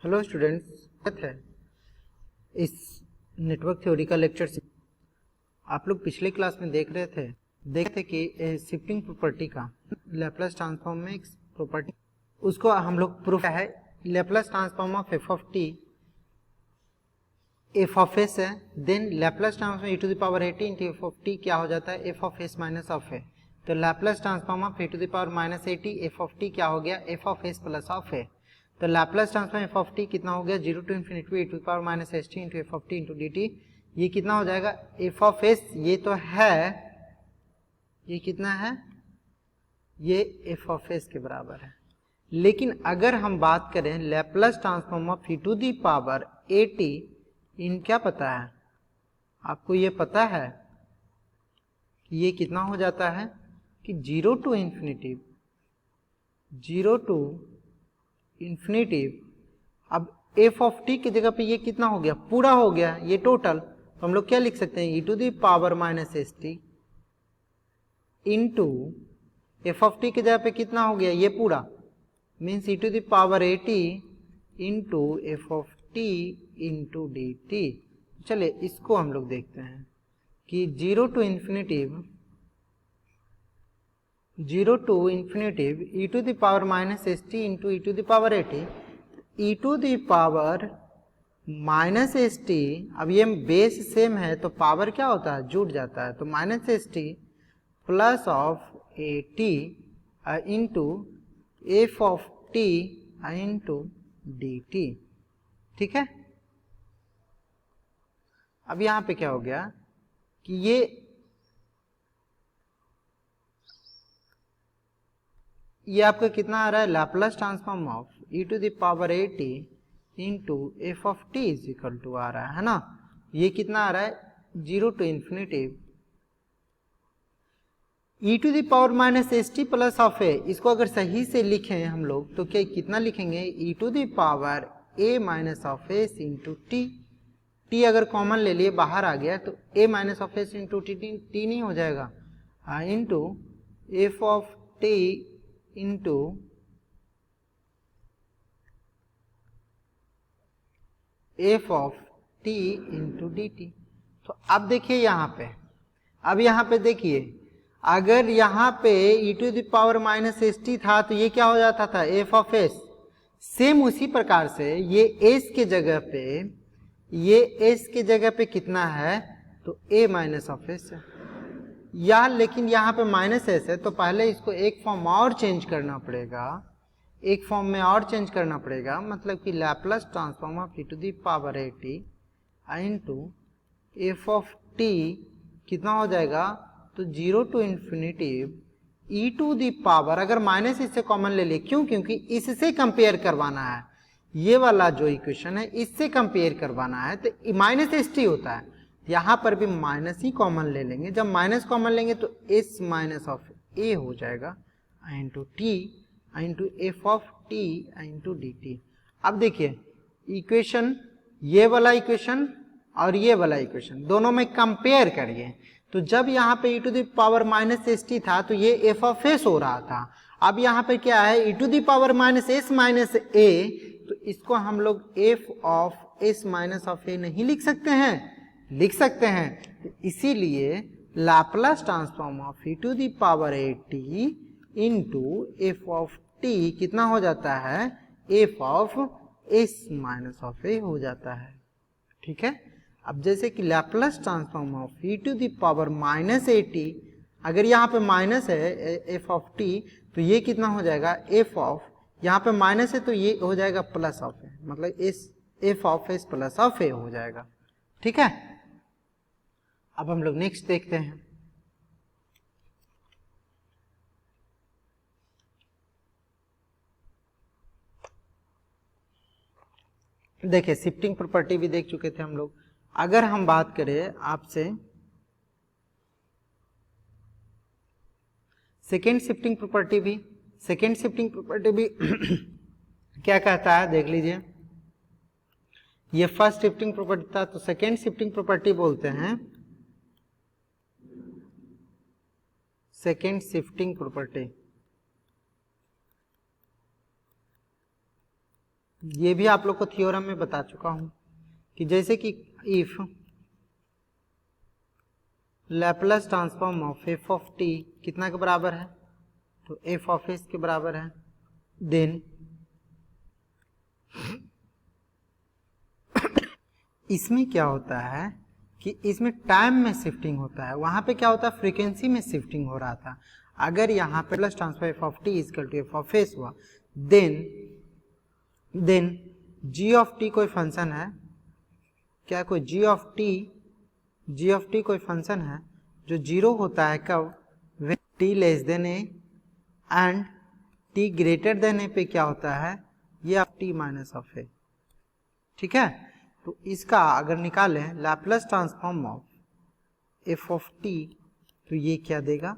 Hello students, है इस network theory का लेक्चर। आप लोग पिछले क्लास में देख रहे थे कि शिफ्टिंग प्रॉपर्टी का लैप्लास ट्रांसफॉर्म में एक प्रॉपर्टी, उसको हम लोग प्रूफ है। Laplace transform of F of T F of S है, then Laplace transform e to the power eighty into F of T क्या हो जाता है, F of S minus of A. तो Laplace transform of e to the power minus AT F of T क्या हो गया, F of S plus of A. तो Laplace transform F of T कितना हो गया, 0 to infinity e to the power minus S T into F of T into D t. ये कितना हो जाएगा, एफ ऑफ एस, ये तो है, ये कितना है, ये एफ ऑफ एस के बराबर है। लेकिन अगर हम बात करें Laplace transform of e to the power AT, इन क्या पता है आपको, ये पता है कि ये कितना हो जाता है कि 0 टू इन्फिनिटी, 0 टू इन्फिनिटी। अब एफ ऑफ टी की जगह पे ये कितना हो गया, पूरा हो गया ये टोटल। तो हम लोग क्या लिख सकते हैं, e to the power minus S T into F of T की जगह पे कितना हो गया, ये पूरा, means e to the power eighty into F of T into D T. चलिए इसको हम लोग देखते हैं कि 0 to infinity e to the power minus S T into e to the power AT, e to the power minus S T, अब ये base same है तो पावर क्या होता है, जुड़ जाता है। तो minus S T plus of A T into F of T into D T. ठीक है, अब यहां पे क्या हो गया कि ये आपका कितना आ रहा है, Laplace transform of e to the power eighty into F of T is equal to आ रहा है ना। ये कितना आ रहा है, 0 to infinity e to the power minus S T plus of A. इसको अगर सही से लिखें हम लोग तो क्या कितना लिखेंगे, e to the power A minus of S into T. T अगर कॉमन ले लिए बाहर आ गया तो A minus of S into T, T नहीं हो जाएगा, into F of T into F of T into D T. तो अब देखिए यहाँ पे, अब यहाँ पे देखिए, अगर यहाँ पे e to the power minus S T था तो ये क्या हो जाता था, एफ ऑफ एस। सेम उसी प्रकार से ये एस के जगह पे, ये एस के जगह पे कितना है, तो ए माइनस ऑफ एस है। या लेकिन यहाँ पे माइनस एस है तो पहले इसको एक फॉर्म और चेंज करना पड़ेगा, एक फॉर्म में और चेंज करना पड़ेगा, मतलब कि Laplace transform of e to the power eighty into F of T कितना हो जाएगा, तो 0 to infinity e to the power, अगर माइनस इससे कॉमन ले लिए, क्यों, क्योंकि इससे कंपेयर करवाना है, ये वाला जो इक्वेशन है इससे कंपेयर करवाना है तो माइनस एस टी होता है, यहां पर भी माइनस ही कॉमन ले लेंगे। जब माइनस कॉमन लेंगे तो एस माइनस ऑफ ए हो जाएगा into T into F of T into D T. अब देखिए इक्वेशन, ये वाला इक्वेशन और ये वाला इक्वेशन दोनों में कंपेयर करिए, तो जब यहाँ पे e to the power minus S T था तो ये एफ ऑफ एस हो रहा था। अब यहाँ पे क्या है, e to the power minus S minus A, तो इसको हम लोग F of S minus of A नहीं लिख सकते हैं, लिख सकते हैं। तो इसीलिए Laplace transform of e to the power eighty into F of T कितना हो जाता है, F of S minus of A हो जाता है। ठीक है, अब जैसे कि Laplace transform of e to the power minus eighty, अगर यहाँ पे माइनस है एफ ऑफ टी तो ये कितना हो जाएगा, एफ ऑफ, यहाँ पे माइनस है तो ये हो जाएगा प्लस ऑफ ए, मतलब S F of S plus of A हो जाएगा। ठीक है, अब हम लोग नेक्स्ट देखते हैं। देखिए शिफ्टिंग प्रॉपर्टी भी देख चुके थे हम लोग। अगर हम बात करें आपसे सेकेंड शिफ्टिंग प्रॉपर्टी भी, सेकेंड शिफ्टिंग प्रॉपर्टी भी क्या कहता है देख लीजिए। ये फर्स्ट शिफ्टिंग प्रॉपर्टी था तो सेकेंड शिफ्टिंग प्रॉपर्टी बोलते हैं सेकेंड शिफ्टिंग प्रॉपर्टी। ये भी आप लोग को थ्योरम में बता चुका हूं कि जैसे कि if Laplace transform of F of T कितना के बराबर है, तो एफ ऑफ एस के बराबर है, देन इसमें क्या होता है कि इसमें टाइम में शिफ्टिंग होता है, वहां पे क्या होता है फ्रीक्वेंसी में शिफ्टिंग हो रहा था। अगर यहाँ पे plus transfer F of T equal to F of S हुआ, देन जी ऑफ टी कोई फंक्शन है क्या, कोई जी ऑफ टी कोई फंक्शन है जो जीरो होता है कब, when T less than A and T greater than A पे क्या होता है, ये of T minus of A. ठीक है, तो इसका अगर निकालें Laplace transform of F of T तो ये क्या देगा,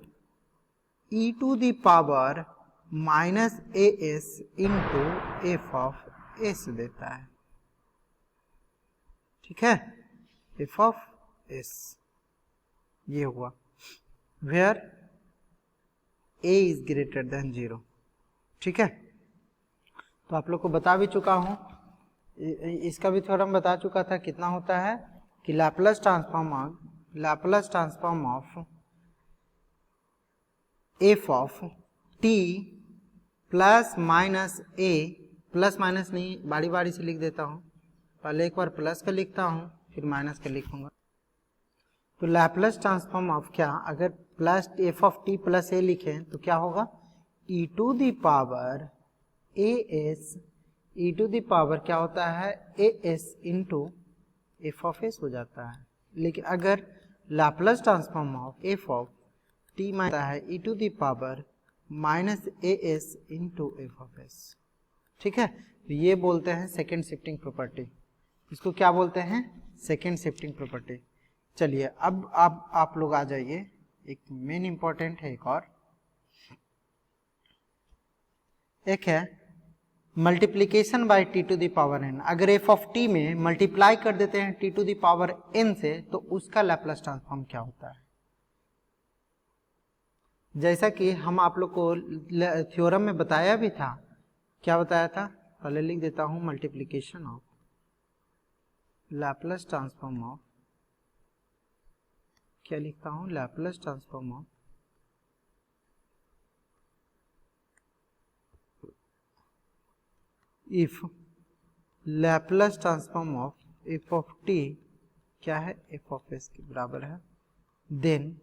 e to the power minus A S into F of S देता है। ठीक है, एफ ऑफ एस ये हुआ where A is greater than 0। ठीक है, तो आप लोग को बता भी चुका हूं, इसका भी थ्योरम बता चुका था, कितना होता है कि Laplace transform of F of T plus minus A, plus minus नहीं बारी बारी से लिख देता हूं, पहले एक बार प्लस का लिखता हूं फिर माइनस का लिखूंगा। तो लैप्लस ट्रांसफॉर्म ऑफ क्या, अगर plus F of T plus A लिखें तो क्या होगा, e to the power A S, e to the power क्या होता है A S into F of S हो जाता है। लेकिन अगर Laplace transform of F of T minus है e to the power minus A S into F of S. ठीक है, तो ये बोलते हैं सेकेंड शिफ्टिंग प्रॉपर्टी, इसको क्या बोलते हैं, सेकेंड शिफ्टिंग प्रॉपर्टी। चलिए अब आप लोग आ जाइए, एक मेन इंपॉर्टेंट है, एक है multiplication by T to the power n. अगर एफ ऑफ टी में मल्टीप्लाई कर देते हैं t to the power n से तो उसका लैप्लस ट्रांसफॉर्म क्या होता है। जैसा कि हम आप लोग को थ्योरम में बताया भी था, क्या बताया था, पहले लिख देता हूं, multiplication of Laplace transform of, क्या लिखता हूं, Laplace transform of if Laplace transform of F of T क्या है, एफ ऑफ एस के बराबर है, then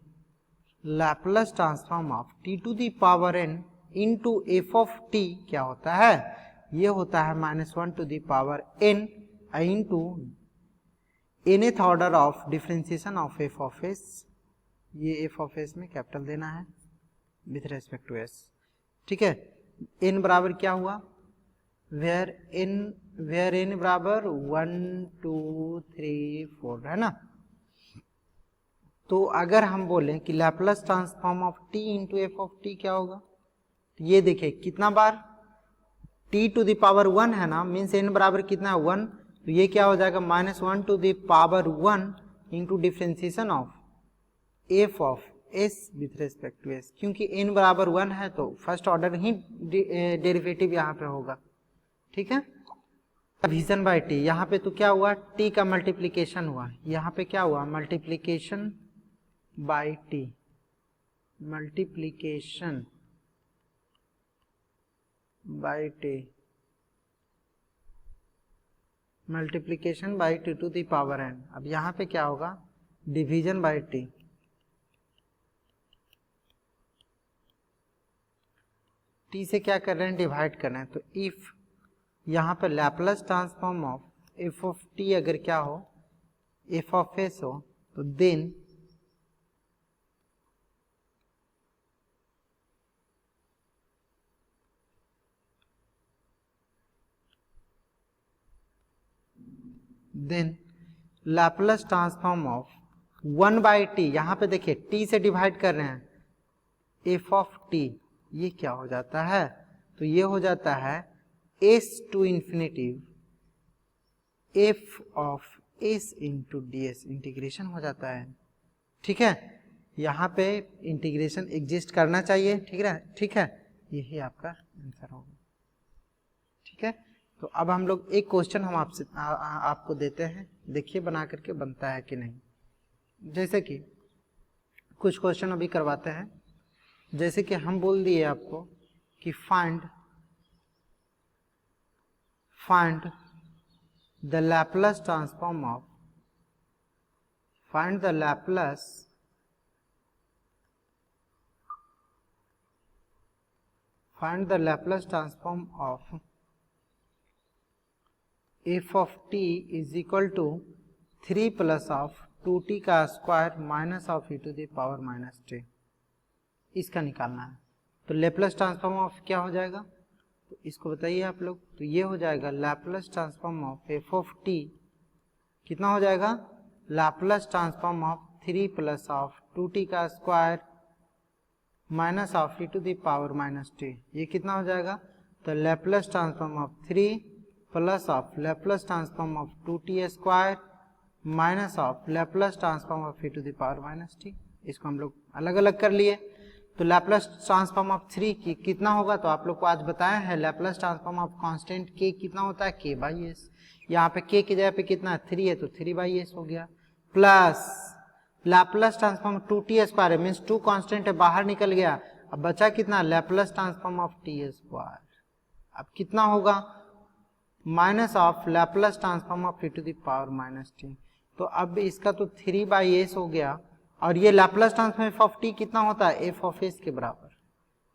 Laplace transform of T to the power N into F of T क्या होता है, ये होता है -1 to the power N into nth order of differentiation of F of S. ये एफ ऑफ एस में कैपिटल देना है विथ रेस्पेक्ट टू एस। ठीक है, n बराबर क्या हुआ, वेयर n बराबर 1 2 3 4 है ना। तो अगर हम बोलें कि Laplace transform of t into F of T क्या होगा, तो ये देखिए कितना बार t टू द पावर 1 है ना, मीन्स n बराबर कितना है 1, तो ये क्या हो जाएगा -1 to the power 1 into differentiation of F of S with respect to S. क्योंकि n बराबर 1 है तो फर्स्ट ऑर्डर ही डेरिवेटिव यहाँ पे होगा। ठीक है, डिवीजन बाय टी, यहाँ पे तो क्या हुआ, t का मल्टीप्लीकेशन हुआ, यहाँ पे क्या हुआ, multiplication by T, multiplication by T, multiplication by T to the power N. अब यहाँ पे क्या होगा, डिवीजन बाय टी, टी से क्या कर रहे हैं, डिवाइड कर रहे हैं। तो इफ यहाँ पे Laplace transform of F of T अगर क्या हो, एफ ऑफ एस हो, तो then Laplace transform of 1 by T, यहाँ पे देखिए टी से डिवाइड कर रहे हैं, एफ ऑफ टी ये क्या हो जाता है, तो ये हो जाता है S to infinity F of S into D S, integration हो जाता है। ठीक है, यहाँ पे इंटीग्रेशन एग्जिस्ट करना चाहिए। ठीक है, यही आपका आंसर होगा। ठीक है, तो अब हम लोग एक क्वेश्चन हम आपसे आपको देते हैं, देखिए बना करके बनता है कि नहीं। जैसे कि कुछ क्वेश्चन अभी करवाते हैं, जैसे कि हम बोल दिए आपको कि find the Laplace transform of find the Laplace transform of f of t is equal to 3 plus of 2t का square minus of e to the power minus t, इसका निकालना है। तो लैपलेस ट्रांसफॉर्म ऑफ क्या हो जाएगा, तो इसको बताइए आप लोग। तो ये हो जाएगा Laplace transform of f of t, कितना हो जाएगा, Laplace transform of 3 plus of 2t का square minus of e to the power minus t, ये कितना हो जाएगा। तो Laplace transform of 3 plus of Laplace transform of 2t square minus of Laplace transform of e to the power minus t, इसको हम लोग अलग अलग कर लिए। तो लैपलेस ट्रांसफॉर्म ऑफ 3 की कितना होगा, तो आप लोग को आज बताया है Laplace transform of constant k कितना होता है, k बाई s। यहाँ पे k की जगह पे कितना है, 3 है, तो 3 बाई s हो गया, plus Laplace transform 2t square है, मीन्स 2 कांस्टेंट है, बाहर निकल गया, अब बचा कितना, Laplace transform of t square. अब कितना होगा, minus of Laplace transform of e to the power minus t। तो अब इसका तो 3 बाई s हो गया, और ये Laplace transform f of t कितना होता है, f ऑफ s के बराबर।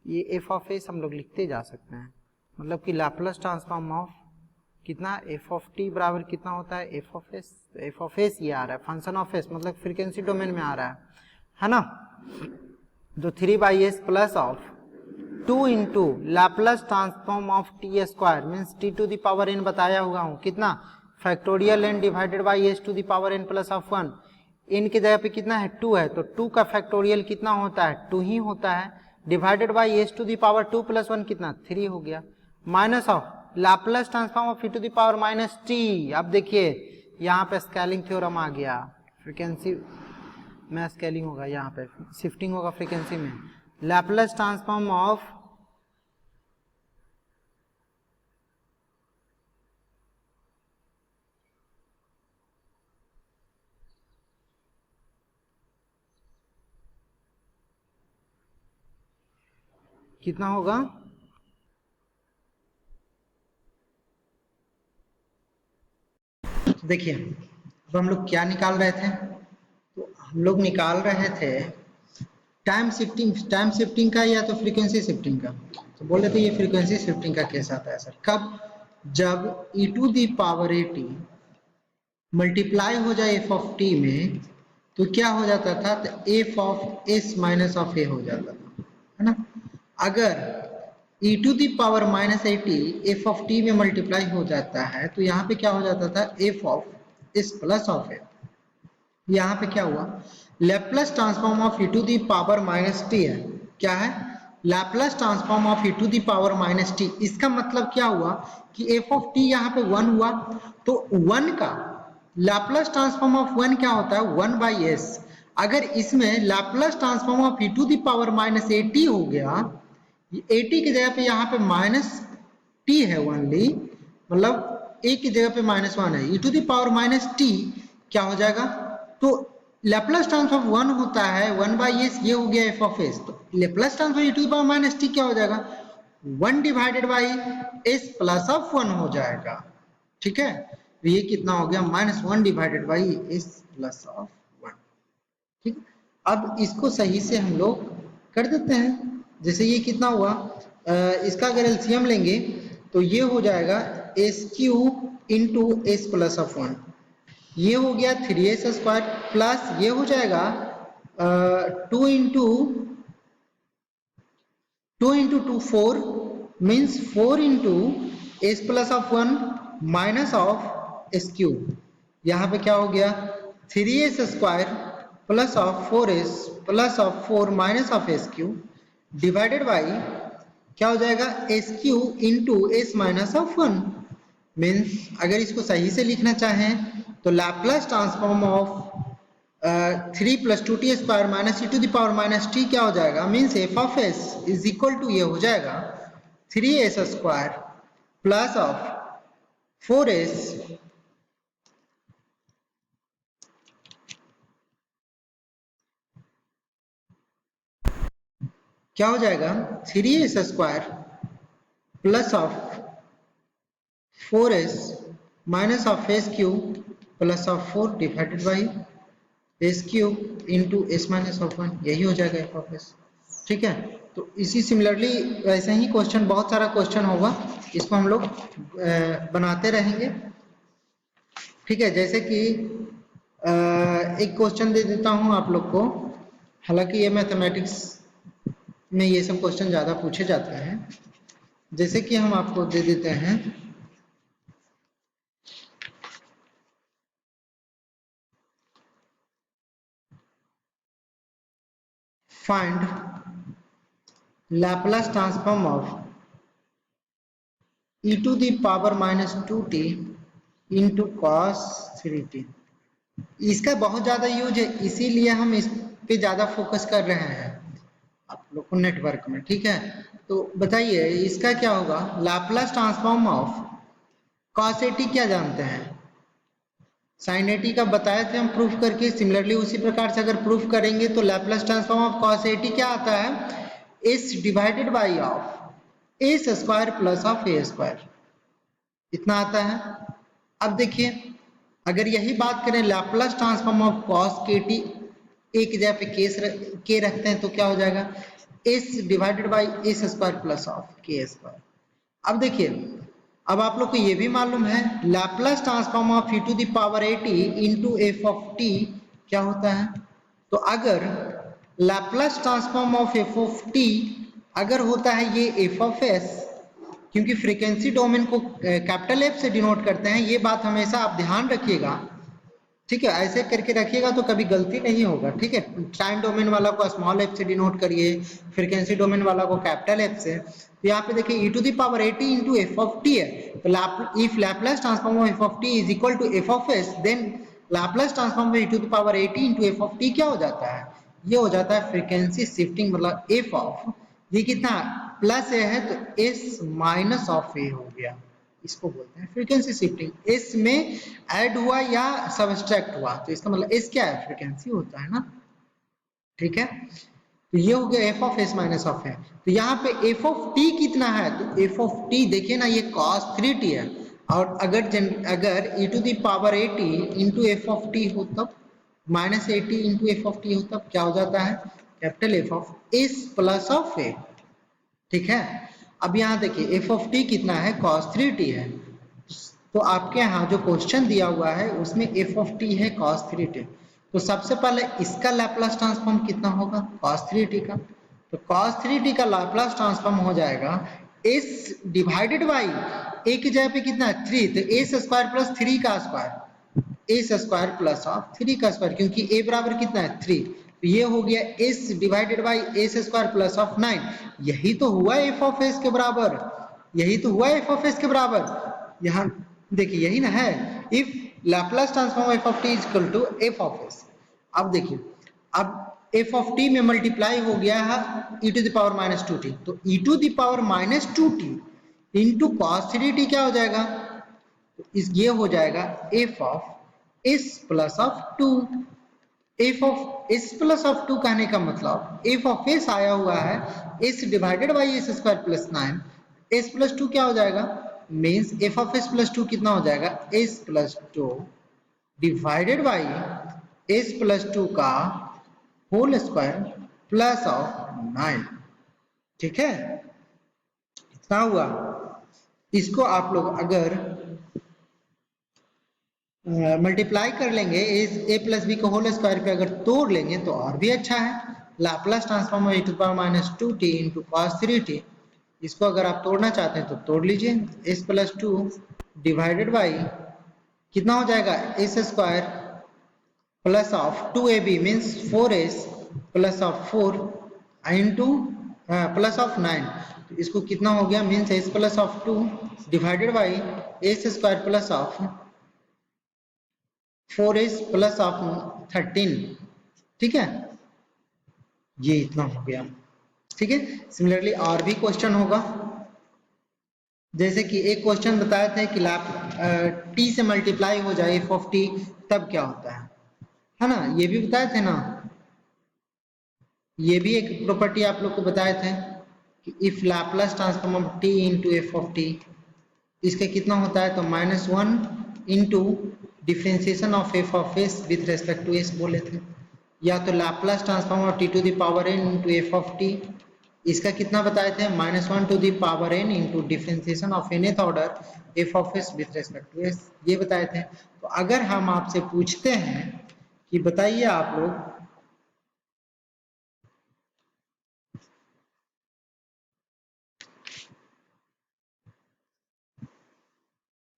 ये f ऑफ s हम लोग लिखते जा सकते हैं, मतलब कि लैपलेस ट्रांसफॉर्म ऑफ कितना, f ऑफ t बराबर कितना होता है, f of s। f of s ये आ रहा है, फंक्शन ऑफ s मतलब फ्रीक्वेंसी डोमेन में आ रहा है ना। तो 3 by s plus of 2 into Laplace transform of t square means t to the power n बताया हुआ हूँ, कितना, factorial n divided by s to the power n plus of 1। n की जगह पे कितना है, 2 है, तो 2 का फैक्टोरियल कितना होता है, 2 ही होता है, divided by s to the power 2 plus 1 कितना, 3 हो गया, minus of Laplace transform of e to the power minus t। अब देखिए यहाँ पे स्केलिंग थ्योरम आ गया, फ्रीक्वेंसी में स्केलिंग होगा, यहाँ पे शिफ्टिंग होगा फ्रीक्वेंसी में। लैपलेस ट्रांसफॉर्म ऑफ कितना होगा, देखिए अब हम लोग क्या निकाल रहे थे, तो हम लोग निकाल रहे थे टाइम शिफ्टिंग का या तो फ्रीक्वेंसी शिफ्टिंग का। तो बोल रहे थे ये फ्रीक्वेंसी शिफ्टिंग का केस आता है सर, कब, जब e to the power at multiply हो जाए f ऑफ t में, तो क्या हो जाता था, तो f of s minus of a हो जाता था, है ना। अगर e to the power minus at f of t में मल्टीप्लाई हो जाता है, तो यहाँ पे क्या हो जाता था, f of s plus of a। यहाँ पे क्या हुआ, Laplace transform of e to the power minus t है, क्या है, Laplace transform of e to the power minus t। इसका मतलब क्या हुआ कि f ऑफ t यहाँ पे 1 हुआ, तो 1 का लैपलेस ट्रांसफॉर्म ऑफ 1 क्या होता है, 1 बाई s। अगर इसमें Laplace transform of e to the power minus at हो गया, 80 की जगह पे यहाँ पे माइनस t है ओनली, मतलब a की जगह पे माइनस 1 है, e to the power minus t क्या हो जाएगा, तो लैपलेस ट्रांसफॉर्म 1 होता है 1 बाई s, ये हो गया f ऑफ s। तो Laplace transform e to the power minus t क्या हो जाएगा, 1 divided by s plus of 1 हो जाएगा, ठीक है। तो ये कितना हो गया, minus 1 divided by s plus of 1, ठीक है। अब इसको सही से हम लोग कर देते हैं, जैसे ये कितना हुआ, इसका अगर एलसीएम लेंगे तो ये हो जाएगा S cube into S plus of 1, ये हो गया 3s स्क्वायर, प्लस ये हो जाएगा 2 into 2 4 means 4 into S plus of 1 minus of S cube. यहाँ पे क्या हो गया, 3s square plus of 4s plus of 4 minus of S cube divided by क्या हो जाएगा, S cube into S minus of 1। Means अगर इसको सही से लिखना चाहें तो Laplace transform of 3 plus 2t square minus e to the power minus t क्या हो जाएगा, means f of s is equal to ये हो जाएगा 3s square plus of 4s क्या हो जाएगा 3s square plus of 4s minus of S cube plus of 4 divided by S cube into S minus of 1, यही हो जाएगा F of S. ठीक है, तो इसी सिमिलरली वैसे ही क्वेश्चन, बहुत सारा क्वेश्चन होगा, इसको हम लोग बनाते रहेंगे। ठीक है, जैसे कि एक क्वेश्चन दे देता हूं आप लोग को, हालांकि ये मैथमेटिक्स में ये सब क्वेश्चन ज्यादा पूछे जाते हैं। जैसे कि हम आपको दे देते हैं, find Laplace transform of e to the power minus 2t into cos 3t। इसका बहुत ज्यादा यूज है, इसीलिए हम इस पे ज्यादा फोकस कर रहे हैं आप लोग को नेटवर्क में। ठीक है, तो बताइए इसका क्या होगा, लैपलास ट्रांसफॉर्म ऑफ कॉस 80 क्या जानते हैं, साइन 80 का बताए थे हम प्रूफ करके। सिमिलरली उसी प्रकार से अगर प्रूफ करेंगे तो लैपलास ट्रांसफॉर्म ऑफ कॉस 80 क्या आता है, S divided by of S square plus of A square, इतना आता है। अब देखिए अगर यही बात करें लैपलास ट्रांसफॉर्म ऑफ कॉस के टी, एक जगह पे के रखते हैं तो क्या हो जाएगा, S divided by S square plus of के स्क्वायर। अब देखिए, अब आप लोग को ये भी मालूम है Laplace transform of e to the power 80 into F of T क्या होता है। तो अगर Laplace transform of F of T अगर होता है ये एफ ऑफ एस, क्योंकि फ्रीक्वेंसी डोमेन को कैपिटल एफ से डिनोट करते हैं, ये बात हमेशा आप ध्यान रखिएगा। ठीक है, ऐसे करके रखिएगा तो कभी गलती नहीं होगा। ठीक है, टाइम डोमेन वाला को स्मॉल एफ से डिनोट करिए, फ्रीक्वेंसी डोमेन वाला को कैपिटल एफ से। तो यहाँ पे देखिए e to the power 80 into F of T है, तो if Laplace transform of F of T is equal to F of S, then Laplace transform of e to the power 80 into F of T क्या हो जाता है, ये हो जाता है फ्रीक्वेंसी शिफ्टिंग, मतलब एफ ऑफ ये कितना प्लस ए है तो एस माइनस ऑफ ए हो गया, इसको बोलते हैं फ्रीक्वेंसी शिफ्टिंग। एस में ऐड हुआ या सबट्रैक्ट हुआ, तो इसका मतलब एस क्या है, फ्रीक्वेंसी होता है ना। ठीक है, तो ये हो गया F of S minus of है। तो यहाँ पे एफ ऑफ टी कितना है, तो एफ ऑफ टी देखिए ना ये cos 3t है, और अगर e to the power 80 into F of T हो तब minus 80 into F of T हो तब क्या हो जाता है, capital F of S plus of A. ठीक है, अब यहाँ देखिए एफ ऑफ टी कितना है, cos 3t है, तो आपके यहाँ जो क्वेश्चन दिया हुआ है उसमें एफ ऑफ टी है cos 3t, तो सबसे पहले इसका लैपलास ट्रांसफॉर्म कितना होगा cos 3t का, तो cos 3t का लैपलास ट्रांसफॉर्म हो जाएगा s डिवाइडेड बाई a की जगह पे कितना है 3, तो a स्क्वायर प्लस 3 का square, a square plus of 3 का स्क्वायर, क्योंकि a बराबर कितना है 3, तो ये हो गया s divided by S square plus of 9, यही तो हुआ एफ ऑफ एस के बराबर, यही तो हुआ एफ ऑफ एस के बराबर। यहाँ देखिए यही ना है, if Laplace transform F of T is equal to F of S. अब देखिए, अब एफ ऑफ टी में मल्टीप्लाई हो गया है e to the power minus 2t, तो e to the power minus 2t into cos 3t क्या हो जाएगा, तो ये हो जाएगा F of S plus of 2। F of S plus of 2 कहने का मतलब एफ ऑफ एस आया हुआ है S divided by S square plus 9, S plus 2 क्या हो जाएगा, means F of S plus 2 कितना हो जाएगा, S plus 2 divided by S plus 2 का होल स्क्वायर प्लस ऑफ 9। ठीक है, इतना हुआ। इसको आप लोग अगर मल्टीप्लाई कर लेंगे ए प्लस बी को होल स्क्वायर पे अगर तोड़ लेंगे तो और भी अच्छा है। Laplace transform of e to the power minus 2t into cos 3t, इसको अगर आप तोड़ना चाहते हैं तो तोड़ लीजिए, s प्लस 2 डिवाइडेड बाई कितना हो जाएगा S square plus of 2ab means 4s plus of 4 into plus of 9, तो इसको कितना हो गया means s plus of 2 divided by S square plus of 4s plus of 13। ठीक है, ये इतना हो गया। ठीक है, सिमिलरली और भी क्वेश्चन होगा। जैसे कि एक क्वेश्चन बताए थे कि टी से मल्टीप्लाई हो जाए एफ ऑफ टी, तब क्या होता है ना, ये भी बताए थे ना। ये भी एक प्रॉपर्टी आप लोग को बताए थे कि if Laplace transform of T into F of T, इसका कितना होता है, तो -1 into differentiation of F of S with respect to S बोले थे, या तो Laplace transform of T to the power N into F of T, इसका कितना बताए थे, -1 to the power N into differentiation of nth order F of S with respect to S, ये बताए थे। तो अगर हम आपसे पूछते हैं कि बताइए आप लोग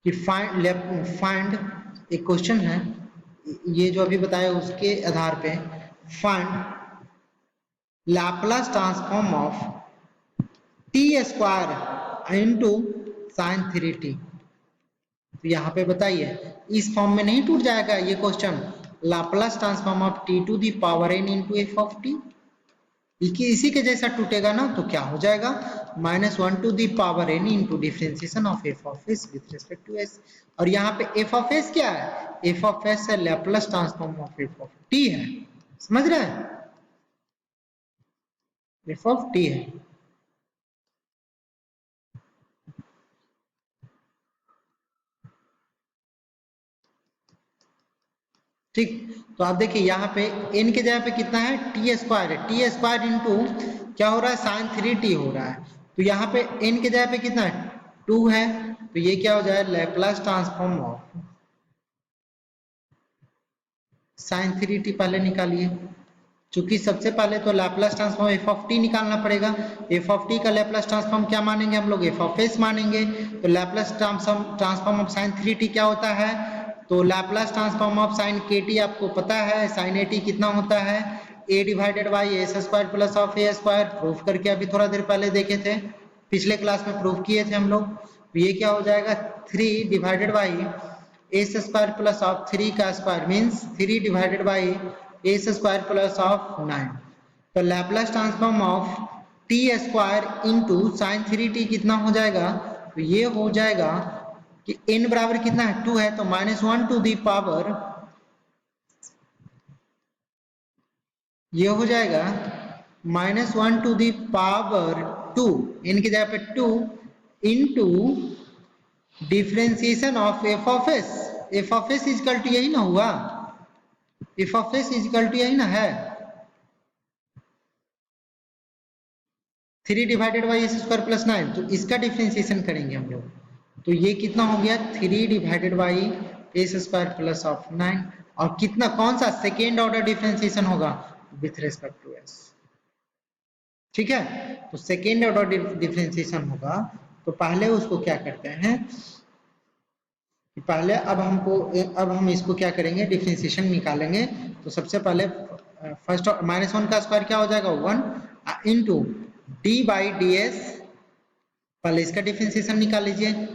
कि फाइंड एक क्वेश्चन है, ये जो अभी बताया उसके आधार पे, find Laplace transform of T square into sine 3t, तो यहाँ पे बताइए इस फॉर्म में नहीं टूट जाएगा ये question, Laplace transform of T to the power N into F of T, इसी के जैसा टूटेगा ना, तो क्या हो जाएगा, -1 to the power N into differentiation of F of S with respect to S, और यहाँ पे एफ ऑफ एस क्या है, एफ ऑफ एस है Laplace transform of F of T है, समझ रहे हैं, एफ ऑफ टी है। ठीक, तो आप देखिए यहाँ पे n के जगह पे कितना है, टी स्क्वायर है, टी स्क्वायर इंटू क्या हो रहा है, साइन 3t हो रहा है, तो यहाँ पे n के जगह पे कितना है, 2 है, तो ये क्या हो जाए, Laplace transform of sign 3t पहले निकालिए, चूंकि सबसे पहले तो Laplace transform F of T निकालना पड़ेगा, एफ ऑफ टी का लैपलेस ट्रांसफॉर्म क्या मानेंगे हम लोग, एफ ऑफ एस मानेंगे, तो Laplace transform of sign 3t क्या होता है, तो Laplace transform of sign kt आपको पता है, साइन at कितना होता है, a divided by S square plus of A square, proof करके अभी थोड़ा देर पहले देखे थे, पिछले क्लास में प्रूफ किए थे हम लोग, तो ये क्या हो जाएगा, 3 divided by S square plus of 3 का square means 3 divided by S square plus of 9, तो Laplace transform of T square into sine 3t कितना हो जाएगा, तो ये हो जाएगा कि n बराबर कितना है, 2 है, तो -1 टू दी पावर, ये हो जाएगा -1 टू दी पावर 2, n की जगह पे 2 into differentiation of F of S, F of S is equal to यही ना हुआ, F of S is equal to यही ना है, 3 divided by S square plus 9, तो इसका डिफ्रेंसिएशन करेंगे हम लोग, तो ये कितना हो गया, 3 divided by S square plus of 9, और कितना, कौन सा सेकेंड ऑर्डर डिफ्रेंसिएशन होगा विथ रिस्पेक्ट टू एस, ठीक है, तो सेकेंड ऑर्डर डिफ्रेंसिएशन होगा, तो पहले उसको क्या करते हैं, पहले अब हम इसको क्या करेंगे, डिफ्रेंसिएशन निकालेंगे, तो सबसे पहले फर्स्ट -1 का स्क्वायर क्या हो जाएगा, 1 into D by D S, पहले इसका डिफ्रेंसिएशन निकाल लीजिए,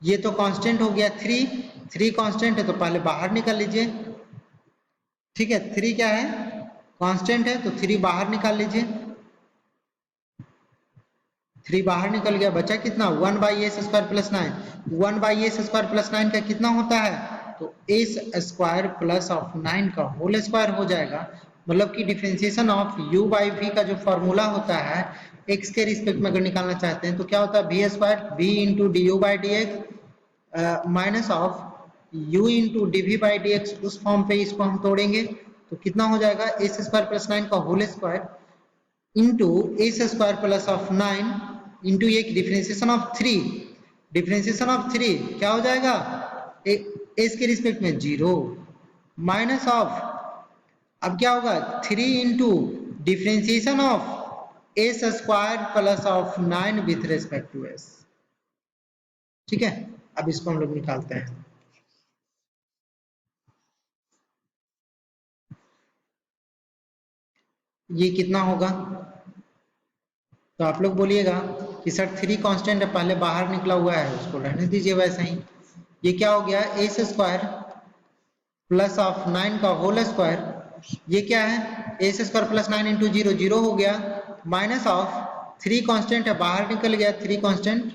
ये तो कांस्टेंट हो गया 3 कांस्टेंट है, तो पहले बाहर निकाल लीजिए, ठीक है, 3 क्या है, कांस्टेंट है, तो 3 बाहर निकाल लीजिए, 3 बाहर निकल गया, बचा कितना, 1 by S square plus 9, 1 by S square plus 9 का कितना होता है, तो एस स्क्वायर प्लस ऑफ 9 का होल स्क्वायर हो जाएगा, मतलब कि differentiation of u by v का जो फॉर्मूला होता है x के रिस्पेक्ट में अगर निकालना चाहते हैं, तो क्या होता है, v square v into D U by D X minus of u into D V by D X, उस फॉर्म पे इसको हम तोड़ेंगे, तो कितना हो जाएगा, एस स्क्वायर प्लस 9 का whole square into S square plus of 9 into एक डिफरेंशिएशन ऑफ 3, डिफरेंशिएशन ऑफ 3 क्या हो जाएगा, एस के रिस्पेक्ट में 0 माइनस ऑफ, अब क्या होगा, 3 into differentiation of S square plus of 9 with respect to S, ठीक है, अब इसको हम लोग निकालते हैं, ये कितना होगा, तो आप लोग बोलिएगा कि सर 3 कांस्टेंट है, पहले बाहर निकला हुआ है, उसको रहने दीजिए वैसे ही, ये क्या हो गया, एस स्क्वायर प्लस ऑफ 9 का होल स्क्वायर, ये क्या है, एस स्क्वायर प्लस 9 इंटू 0 0 हो गया, माइनस ऑफ 3 कांस्टेंट है, बाहर निकल गया 3 कांस्टेंट,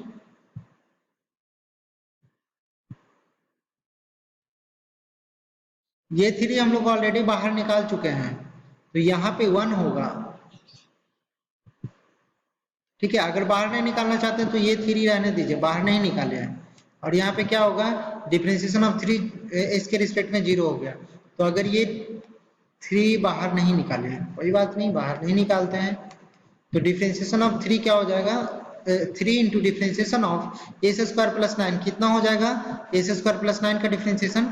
ये 3 हम लोग ऑलरेडी बाहर निकाल चुके हैं, तो यहाँ पे 1 होगा। ठीक है, अगर बाहर नहीं निकालना चाहते हैं तो ये 3 रहने दीजिए, बाहर नहीं निकाले हैं। और यहाँ पे क्या होगा, डिफरेंशिएशन ऑफ 3 इसके रिस्पेक्ट में 0 हो गया। तो अगर ये 3 बाहर नहीं निकाले हैं, कोई बात नहीं, बाहर नहीं निकालते हैं, तो डिफरेंशिएशन ऑफ 3 क्या हो जाएगा, 3 into differentiation of S square plus 9 कितना हो जाएगा, एस स्क्वायर प्लस 9 का डिफरेंशिएशन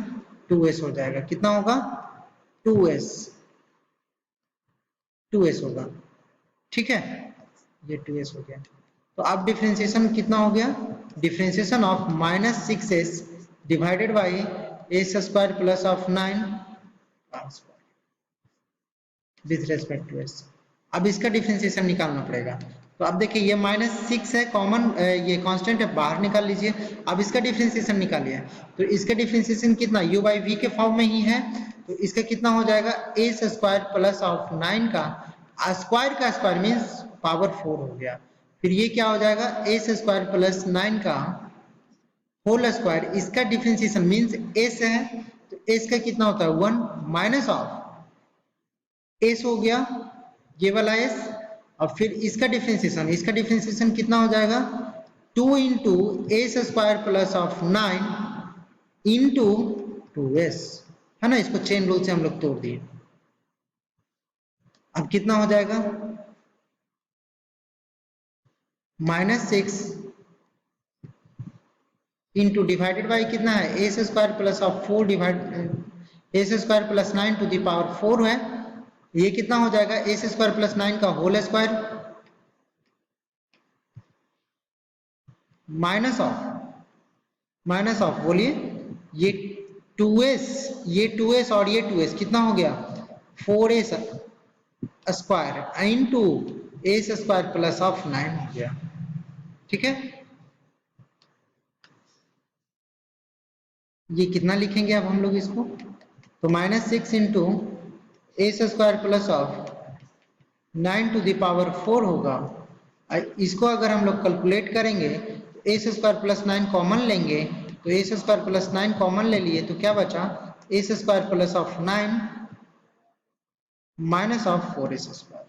2s हो जाएगा। कितना होगा, 2s होगा। ठीक है, ये 2s हो गया। तो अब डिफरेंशिएशन कितना हो गया, differentiation of -6s divided by S square plus of 9 with respect to s। अब इसका डिफरेंशिएशन निकालना पड़ेगा। तो अब देखिए ये -6 है, कॉमन ये कांस्टेंट है, बाहर निकाल लीजिए। अब इसका डिफरेंशिएशन निकालिए, तो इसका डिफरेंशिएशन कितना u बाई v के फॉर्म में ही है, तो इसका कितना हो जाएगा, एस स्क्वायर प्लस ऑफ 9 का स्क्वायर मीन्स पावर 4 हो गया। फिर ये क्या हो जाएगा, एस स्क्वायर प्लस 9 का होल स्क्वायर, इसका डिफरेंशिएशन मीन्स s है, तो s का कितना होता है 1 माइनस ऑफ s हो गया, ये वाला s। और फिर इसका डिफरेंशिएशन कितना हो जाएगा, 2 into S square plus of 9 into 2s, है ना। इसको चेन रूल से हम लोग तोड़ दिए। अब कितना हो जाएगा, -6 इंटू डिवाइडेड बाई कितना है, S square plus of 4 divide S square plus 9 to the power 4 है। ये कितना हो जाएगा, एस स्क्वायर प्लस 9 का होल स्क्वायर माइनस ऑफ बोलिए, ये 2s और ये 2s कितना हो गया, 4s square into S square plus of 9 हो गया। ठीक है, ये कितना लिखेंगे अब हम लोग इसको, तो -6 into S square plus of 9 to the power 4 होगा। इसको अगर हम लोग कैलकुलेट करेंगे तो एस स्क्वायर प्लस 9 कॉमन लेंगे, तो एस स्क्वायर प्लस 9 कॉमन ले लिए, तो क्या बचा, S square plus of 9 minus of 4s square,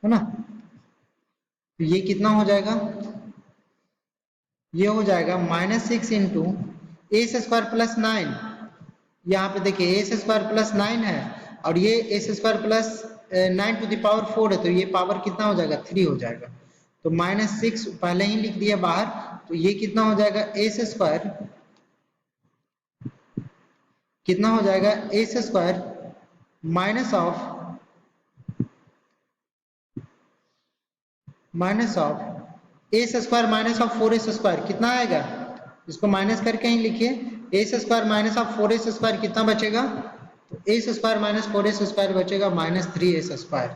है ना। तो ये कितना हो जाएगा, ये हो जाएगा -6 इंटू एस स्क्वायर प्लस 9, यहाँ पे देखिए एस स्क्वायर प्लस 9 है और ये S square plus 9 to the power 4 है, तो ये पावर कितना हो जाएगा, 3 हो जाएगा। तो -6 पहले ही लिख दिया बाहर, तो ये कितना हो जाएगा, एस स्क्वायर कितना हो जाएगा, S square minus of S square minus of 4s square कितना आएगा, इसको माइनस करके ही लिखिए, S square minus of 4s square कितना बचेगा, तो S square minus 4s square बचेगा -3s square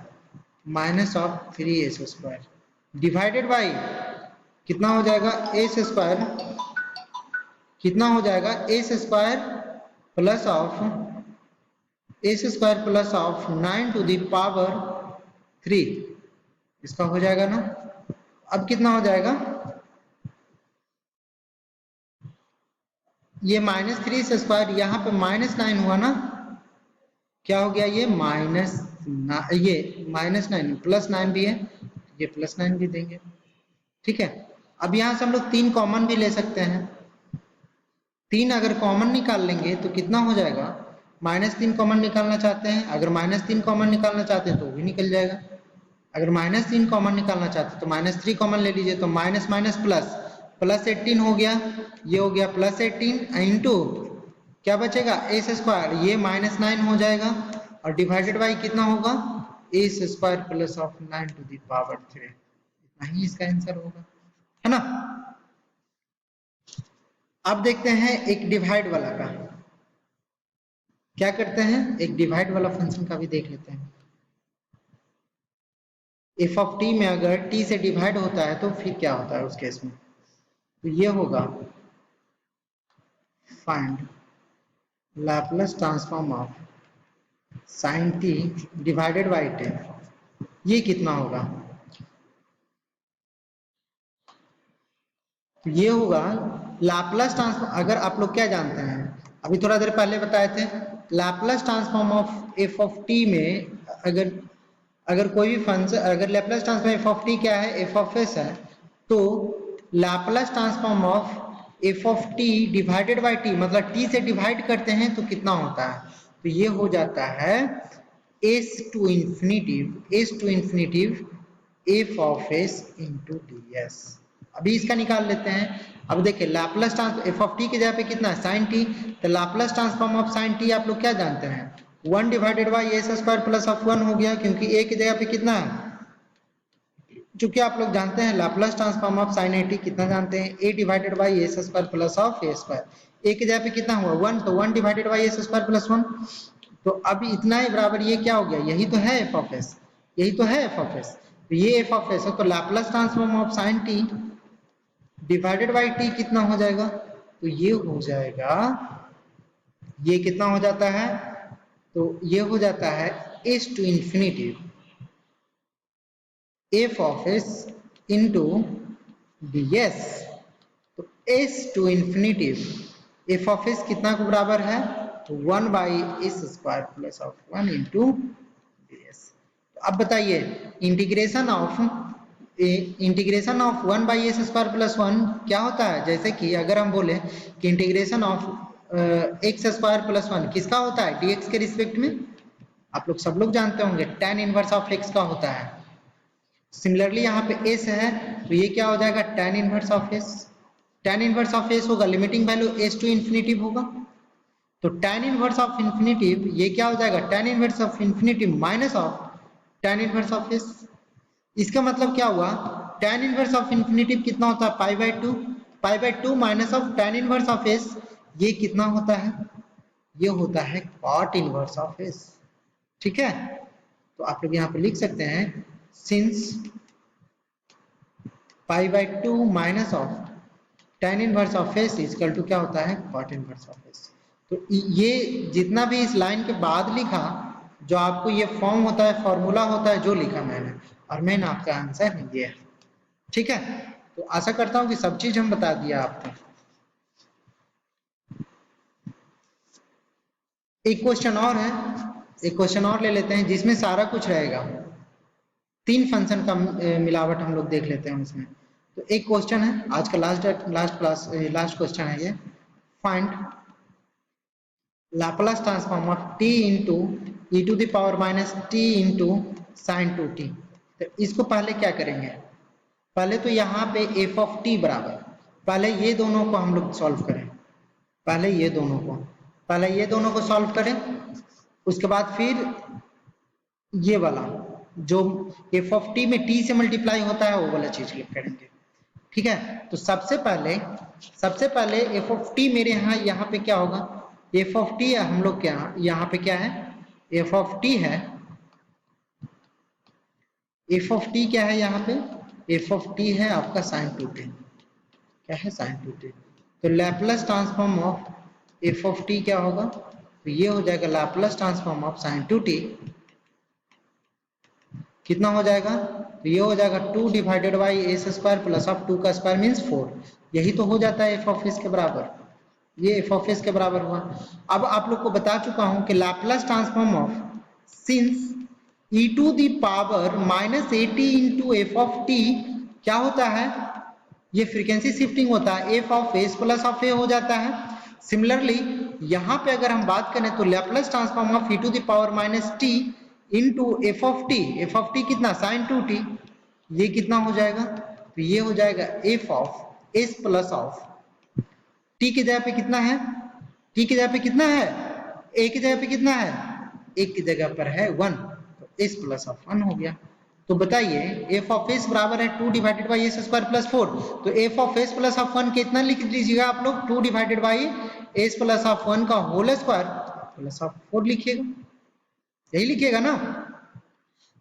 minus of 3s square divided by कितना हो जाएगा, एस स्क्वायर कितना हो जाएगा, S square plus of 9 to the power 3, इसका हो जाएगा ना। अब कितना हो जाएगा, ये -3 स्क्वायर, यहाँ पे -9 हुआ ना, क्या हो गया, ये -9 +9 भी है, ये +9 भी देंगे। ठीक है, अब यहाँ से हम लोग 3 कॉमन भी ले सकते हैं, 3 अगर कॉमन निकाल लेंगे तो कितना हो जाएगा, -3 कॉमन निकालना चाहते हैं, अगर -3 कॉमन निकालना चाहते हैं तो भी निकल जाएगा। अगर -3 कॉमन निकालना चाहते हैं तो -3 कॉमन ले लीजिए, तो माइनस माइनस प्लस 18 हो गया, ये हो गया +18 इंटू क्या बचेगा, एस स्क्वायर, ये -9 हो जाएगा और डिवाइडेड बाई कितना होगा, S square plus of 9 to the power 3, इतना ही इसका आंसर होगा, है ना। अब देखते हैं एक डिवाइड वाला का, क्या करते हैं, एक डिवाइड वाला फंक्शन का भी देख लेते हैं। एफ ऑफ टी में अगर टी से डिवाइड होता है तो फिर क्या होता है उस केस में, तो ये होगा find Laplace transform of sine T divided by ten, ये कितना होगा, तो ये होगा लाप्लास ट्रांसफॉर्म, अगर आप लोग क्या जानते हैं, अभी थोड़ा देर पहले बताए थे, Laplace transform of F of T में अगर कोई भी फंक्शन, अगर Laplace transform F of T क्या है, एफ ऑफ एस है, तो Laplace transform of F of T divided by T, मतलब टी से डिवाइड करते हैं तो कितना होता है, तो ये हो जाता है S to infinitive F of S into D s. अभी इसका निकाल लेते हैं। अब देखिए Laplace transform F of T की जगह पे कितना है, साइन टी, तो Laplace transform of sine t आप लोग क्या जानते हैं, 1 divided by S square plus of 1 हो गया, क्योंकि ए की जगह पे कितना है, चूंकि आप लोग जानते हैं Laplace transform of sine A T कितना जानते हैं, A divided by S square plus of A square, A की जगह पे कितना हुआ 1, तो 1 divided by S square plus 1, तो अब इतना ही बराबर ये क्या हो गया, यही तो है एफ ऑफ एस, यही तो है एफ ऑफ एस, तो ये एफ ऑफ एस है, तो Laplace transform of sine T divided by T कितना हो जाएगा, तो ये हो जाएगा, ये कितना हो जाता है, तो ये हो जाता है S to infinitive F of S into D S, तो S to infinitive F of S कितना को बराबर है, तो 1 by S square plus of 1 into D S. तो अब बताइए integration of 1 by S square plus 1 क्या होता है, जैसे कि अगर हम बोले कि integration of x square plus 1 किसका होता है, dx के रिस्पेक्ट में, आप लोग सब लोग जानते होंगे tan इनवर्स ऑफ x का होता है। सिमिलरली यहाँ पे s है, तो ये क्या हो जाएगा tan inverse of s, tan inverse of s होगा, limiting value s to infinitive होगा, तो tan इनवर्स ऑफ इन्फिनिटिव ये क्या हो जाएगा, tan inverse of infinitive minus of tan inverse of s। इसका मतलब क्या हुआ, tan इनवर्स ऑफ इन्फिनिटिव कितना होता है, पाई by two minus of tan inverse of s, ये कितना होता है, ये होता है cot इनवर्स ऑफ s, ठीक है। तो आप लोग यहाँ पे लिख सकते हैं since pi by two minus of tan inverse of s equal to क्या होता है, cot इनवर्स ऑफ s। तो ये जितना भी इस लाइन के बाद लिखा, जो आपको ये फॉर्म होता है, फॉर्मूला होता है, जो लिखा मैंने, और मैंने आपका आंसर ये है, ठीक है। तो आशा करता हूं कि सब चीज हम बता दिया आपको। एक क्वेश्चन और है, एक क्वेश्चन और ले लेते हैं जिसमें सारा कुछ रहेगा, 3 फंक्शन का मिलावट हम लोग देख लेते हैं उसमें। तो एक क्वेश्चन है आज का लास्ट क्वेश्चन है ये, find Laplace transform of t into e to the power minus t into sine 2t। तो इसको पहले क्या करेंगे, पहले तो यहाँ पे एफ ऑफ टी बराबर, पहले ये दोनों को हम लोग सॉल्व करें, पहले ये दोनों को सॉल्व करें, उसके बाद फिर ये वाला जो एफ ऑफ टी में टी से मल्टीप्लाई होता है वो वाला चीज करेंगे, ठीक है। तो सबसे पहले एफ ऑफ टी मेरे यहाँ पे क्या होगा, एफ ऑफ टी हम लोग क्या यहाँ पे क्या है, एफ ऑफ टी है, एफ ऑफ टी क्या है यहाँ पे, एफ ऑफ टी है आपका साइन 2t, क्या है साइन 2t। तो Laplace transform of F of T क्या होगा, तो ये हो जाएगा Laplace transform of sign 2t, कितना हो जाएगा, तो ये हो जाएगा 2 divided by S square plus of 2 का स्क्वायर मीन्स 4, यही तो हो जाता है एफ ऑफ एस के बराबर, ये एफ ऑफ एस के बराबर हुआ। अब आप लोग को बता चुका हूं कि Laplace transform of since e to the power minus A T into F of T क्या होता है, ये फ्रीक्वेंसी शिफ्टिंग होता है, F of S plus of A हो जाता है। सिमिलरली यहाँ पे अगर हम बात करें तो Laplace transform of e to the power minus t into F of T कितना साइन 2t, ये कितना हो जाएगा, तो ये हो जाएगा F of S plus of T की जगह पे कितना है, टी की जगह पे कितना है, ए की जगह पे कितना है, एक की जगह पर है 1, तो एस प्लस ऑफ 1 हो गया। तो बताइए एफ ऑफ एस बराबर है 2 divided by S square plus 4, तो F of S plus of 1 कितना लिख लीजिएगा आप लोग, 2 divided by S plus of 1 का होल स्क्वायर प्लस ऑफ 4 लिखिएगा, यही लिखिएगा ना।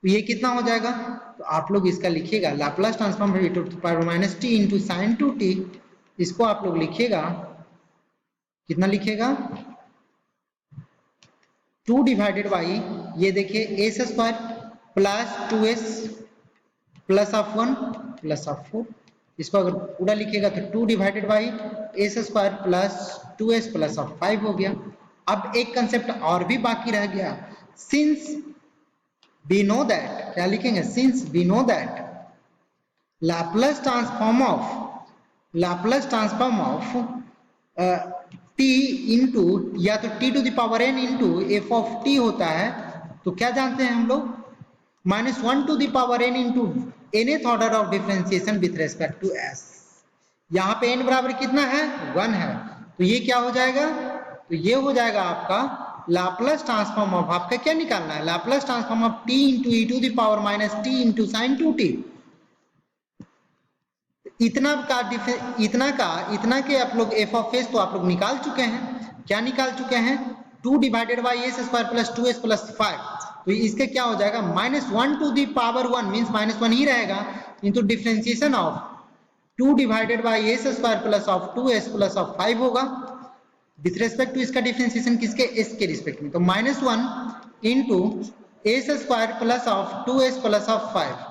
तो ये कितना हो जाएगा, तो आप लोग इसका लिखिएगा Laplace transform e to the power minus t into sine 2t, इसको आप लोग लिखिएगा, कितना लिखिएगा 2 डिवाइडेड बाई ये देखिए S square plus 2s plus of 1 plus of 4, इसको अगर पूरा लिखिएगा तो 2 divided by S square plus 2s plus of 5 हो गया। अब एक कंसेप्ट और भी बाकी रह गया, सिंस वी नो दैट, क्या लिखेंगे, since we know that Laplace transform of t into या तो t to the power n into F of t होता है, तो क्या जानते हैं हम लोग, -1 to the power n into nth order of differentiation with respect to s। यहाँ पे n बराबर कितना है, 1 है, तो ये क्या हो जाएगा, तो ये हो जाएगा आपका लाप्लास ट्रांसफॉर्म ऑफ, आपका क्या निकालना है, Laplace transform of t into e to the power minus t into sine 2t। इतना के आप लोग एफ ऑफ एस तो आप लोग निकाल चुके हैं, क्या निकाल चुके हैं, 2 divided by S square plus 2s plus 5, तो इसका क्या हो जाएगा, -1 टू द पावर 1 मीन्स -1 ही रहेगा, into differentiation of 2 divided by S square plus of 2s plus of 5 होगा, विथ रेस्पेक्ट टू इसका डिफरेंशिएशन किसके, एस के रिस्पेक्ट में, तो -1 into S square plus of 2s plus of 5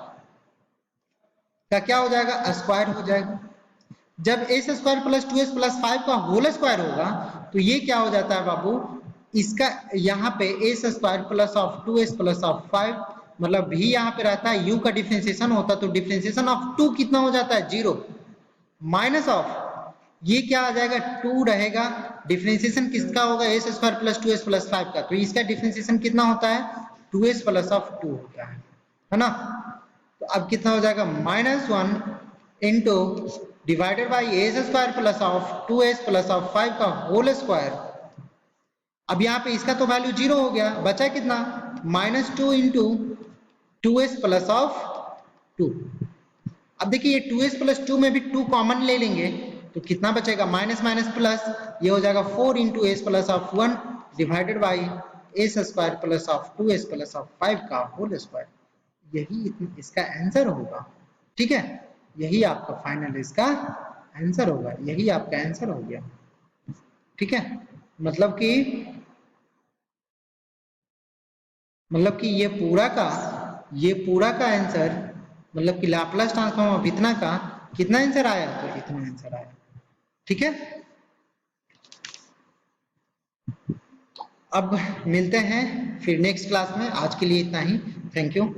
का क्या हो जाएगा, स्क्वायर हो जाएगा। जब S square plus 2s plus 5 का होल स्क्वायर होगा तो ये क्या हो जाता है बाबू, इसका यहाँ पे S square plus of 2s plus of 5 मतलब भी यहाँ पे रहता है, u का डिफरेंशिएशन होता है तो डिफरेंशिएशन ऑफ 2 कितना हो जाता है, 0, माइनस ऑफ ये क्या आ जाएगा, 2 रहेगा, डिफरेंशिएशन किसका होगा, S square plus 2s plus 5 का, तो इसका डिफरेंशिएशन कितना होता है, 2s प्लस ऑफ 2 होता है ना। तो अब कितना हो जाएगा, -1 into divided by S square plus of 2s plus of 5 का होल स्क्वायर। अब यहाँ पे इसका तो वैल्यू 0 हो गया, बचा कितना, -2 इंटू 2s प्लस ऑफ 2। अब देखिए ये 2s प्लस 2 में भी 2 कॉमन ले लेंगे तो कितना बचेगा, माइनस माइनस प्लस, ये हो जाएगा 4 into S plus of 1 divided by S square plus of 2s plus of 5 का होल स्क्वायर। यही इसका आंसर होगा, ठीक है, यही आपका फाइनल इसका आंसर होगा, यही आपका आंसर हो गया, ठीक है। मतलब कि ये पूरा का आंसर, मतलब कि लाप्लास ट्रांसफॉर्म ऑफ इतना का कितना आंसर आया, तो इतना आंसर आया, ठीक है। अब मिलते हैं फिर नेक्स्ट क्लास में, आज के लिए इतना ही, थैंक यू।